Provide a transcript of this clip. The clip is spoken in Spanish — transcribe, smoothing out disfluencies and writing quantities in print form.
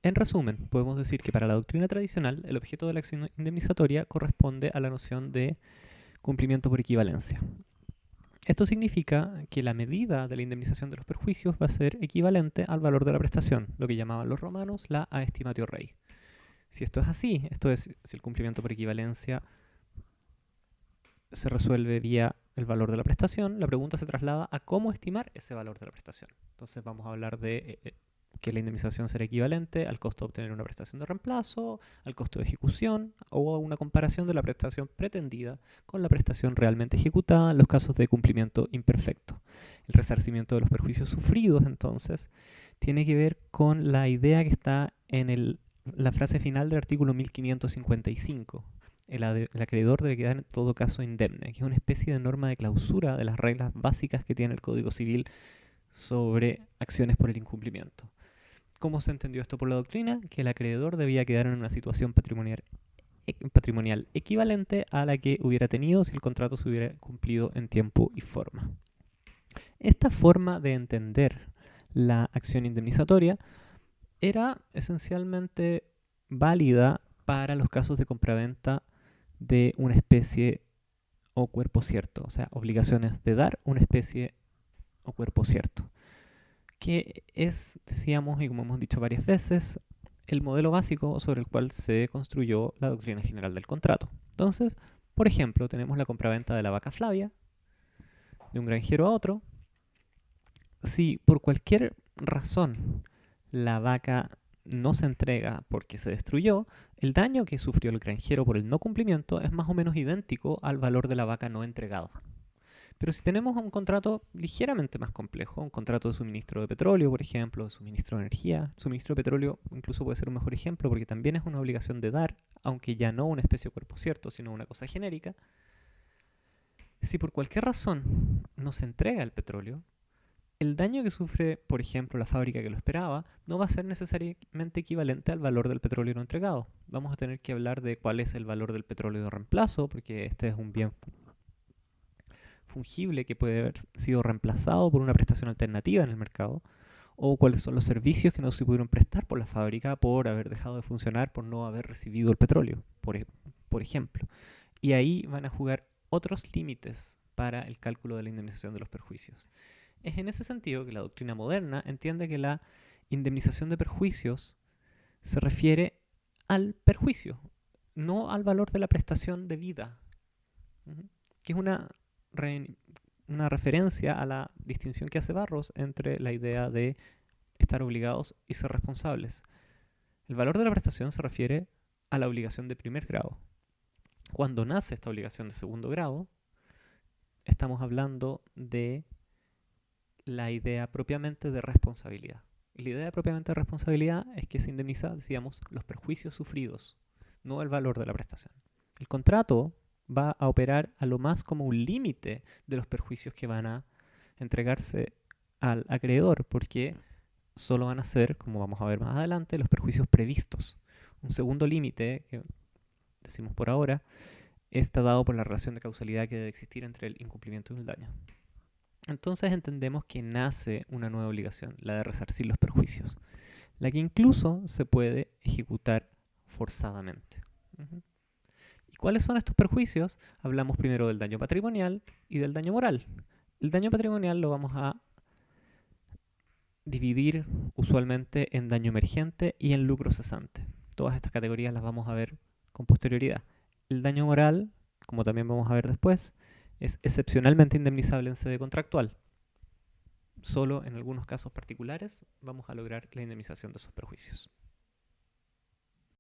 En resumen, podemos decir que para la doctrina tradicional, el objeto de la acción indemnizatoria corresponde a la noción de cumplimiento por equivalencia. Esto significa que la medida de la indemnización de los perjuicios va a ser equivalente al valor de la prestación, lo que llamaban los romanos la a estimatio rei. Si esto es así, esto es, si el cumplimiento por equivalencia se resuelve vía el valor de la prestación, la pregunta se traslada a cómo estimar ese valor de la prestación. Entonces vamos a hablar de que la indemnización será equivalente al costo de obtener una prestación de reemplazo, al costo de ejecución o a una comparación de la prestación pretendida con la prestación realmente ejecutada en los casos de cumplimiento imperfecto. El resarcimiento de los perjuicios sufridos, entonces, tiene que ver con la idea que está en la frase final del artículo 1555. El acreedor debe quedar en todo caso indemne, que es una especie de norma de clausura de las reglas básicas que tiene el Código Civil sobre acciones por el incumplimiento. ¿Cómo se entendió esto por la doctrina? Que el acreedor debía quedar en una situación patrimonial equivalente a la que hubiera tenido si el contrato se hubiera cumplido en tiempo y forma. Esta forma de entender la acción indemnizatoria era esencialmente válida para los casos de compraventa de una especie o cuerpo cierto, o sea, obligaciones de dar una especie o cuerpo cierto, que es, decíamos, y como hemos dicho varias veces, el modelo básico sobre el cual se construyó la doctrina general del contrato. Entonces, por ejemplo, tenemos la compraventa de la vaca Flavia, de un granjero a otro. Si por cualquier razón la vaca no se entrega porque se destruyó, el daño que sufrió el granjero por el no cumplimiento es más o menos idéntico al valor de la vaca no entregada. Pero si tenemos un contrato ligeramente más complejo, un contrato de suministro de petróleo, por ejemplo, de suministro de energía, suministro de petróleo incluso puede ser un mejor ejemplo porque también es una obligación de dar, aunque ya no una especie de cuerpo cierto, sino una cosa genérica. Si por cualquier razón no se entrega el petróleo, el daño que sufre, por ejemplo, la fábrica que lo esperaba, no va a ser necesariamente equivalente al valor del petróleo no entregado. Vamos a tener que hablar de cuál es el valor del petróleo de reemplazo, porque este es un bien fungible que puede haber sido reemplazado por una prestación alternativa en el mercado, o cuáles son los servicios que no se pudieron prestar por la fábrica por haber dejado de funcionar, por no haber recibido el petróleo, por ejemplo. Y ahí van a jugar otros límites para el cálculo de la indemnización de los perjuicios. Es en ese sentido que la doctrina moderna entiende que la indemnización de perjuicios se refiere al perjuicio, no al valor de la prestación debida, que es una referencia a la distinción que hace Barros entre la idea de estar obligados y ser responsables. El valor de la prestación se refiere a la obligación de primer grado. Cuando nace esta obligación de segundo grado, estamos hablando de la idea propiamente de responsabilidad. Y la idea propiamente de responsabilidad es que se indemniza, decíamos, los perjuicios sufridos, no el valor de la prestación. El contrato va a operar a lo más como un límite de los perjuicios que van a entregarse al acreedor, porque solo van a ser, como vamos a ver más adelante, los perjuicios previstos. Un segundo límite, que decimos por ahora, está dado por la relación de causalidad que debe existir entre el incumplimiento y el daño. Entonces entendemos que nace una nueva obligación, la de resarcir los perjuicios, la que incluso se puede ejecutar forzadamente. ¿Y cuáles son estos perjuicios? Hablamos primero del daño patrimonial y del daño moral. El daño patrimonial lo vamos a dividir usualmente en daño emergente y en lucro cesante. Todas estas categorías las vamos a ver con posterioridad. El daño moral, como también vamos a ver después, es excepcionalmente indemnizable en sede contractual. Solo en algunos casos particulares vamos a lograr la indemnización de esos perjuicios.